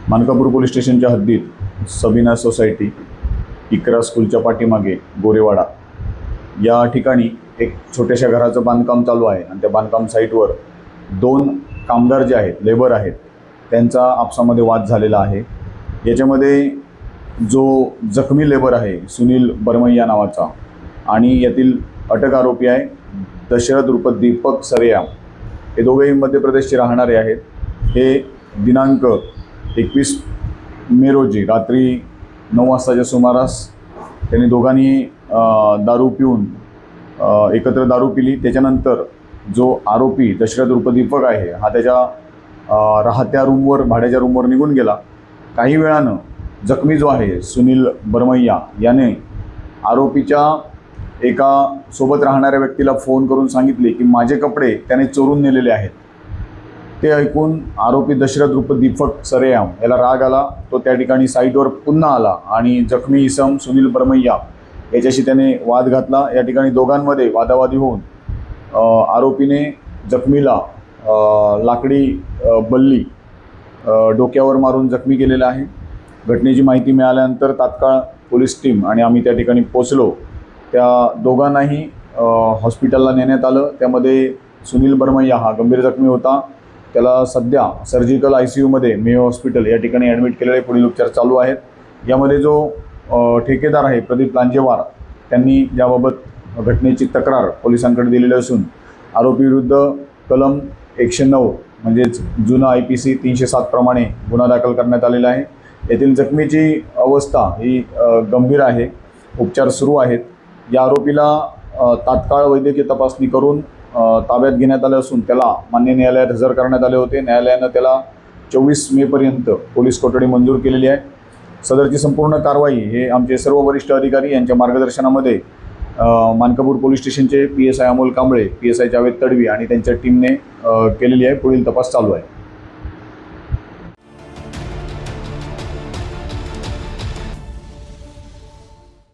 Mankapur police स्टेशनच्या हद्दीत Sabina society, इकरा स्कूलच्या पाठीमागे गोरेवाडा या ठिकाणी एक छोट्याशा घराचं बांधकाम चालू आहे आणि त्या बांधकाम साईटवर दोन कामगार जे आहेत, लेबर आहेत, त्यांचा आपसामध्ये वाद झालेला आहे। याच्यामध्ये जो जखमी लेबर आहे सुनील बरमैया नावाचा आणि यातील अटक आरोपी आहे दशरथ उर्फ दीपक सरेया, हे दोघेही मध्य प्रदेशचे राहणारे आहेत। हे दिनांक 21 मे रोजी रात्री 9 वाजताच्या सुमारास त्यांनी दोघांनी दारू पिऊन एकत्र दारू पिली। त्याच्यानंतर जो आरोपी दशरथ उर्फ दीपक आहे हा त्याच्या राहत्या रूमवर, भाड्याच्या रूमवर निघून गेला। काही वेळानं जखमी जो आहे सुनील बरमैया याने आरोपीच्या एका सोबत राहणाऱ्या व्यक्तीला फोन करून सांगितले की माझे कपडे त्याने चोरून नेलेले आहेत। ते ऐकून आरोपी दशरथ उर्फ दीपक सरेया याला राग आला। तो त्या ठिकाणी साईटवर पुन्हा आला आणि जखमी इसम सुनील बरमैया याच्याशी त्याने वाद घातला। या ठिकाणी दोघांमध्ये वादावादी होऊन आरोपीने जखमीला लाकडी बल्ली डोक्यावर मारून जखमी केलेला आहे। घटनेची माहिती मिळाल्यानंतर तात्काळ पोलीस टीम आणि आम्ही त्या ठिकाणी पोचलो। त्या दोघांनाही हॉस्पिटलला नेण्यात आलं। त्यामध्ये सुनील बरमैया हा गंभीर जखमी होता। त्याला सध्या सर्जिकल ICUमध्ये मेयो हॉस्पिटल या ठिकाणी ॲडमिट केलेले, पुढील उपचार चालू आहेत। यामध्ये जो ठेकेदार आहे प्रदीप लांजेवार, त्यांनी याबाबत घटनेची तक्रार पोलिसांकडे दिलेली असून आरोपीविरुद्ध कलम 109 म्हणजेच जुना IPC 307 प्रमाणे गुन्हा दाखल करण्यात आलेला आहे। येथील जखमीची अवस्था ही गंभीर आहे, उपचार सुरू आहेत। या आरोपीला तात्काळ वैद्यकीय तपासणी करून ताब्यात घेण्यात आले असून त्याला मान्य न्यायालयात हजर करण्यात आले होते। न्यायालयानं त्याला 24 मेपर्यंत पोलीस कोठडी मंजूर केलेली आहे। सदरची संपूर्ण कारवाई हे आमचे सर्व वरिष्ठ अधिकारी यांच्या मार्गदर्शनामध्ये मानकापूर पोलीस स्टेशनचे PSI अमोल कांबळे, PSI जावेद तडवी आणि त्यांच्या टीमने केलेली आहे। पुढील तपास चालू आहे।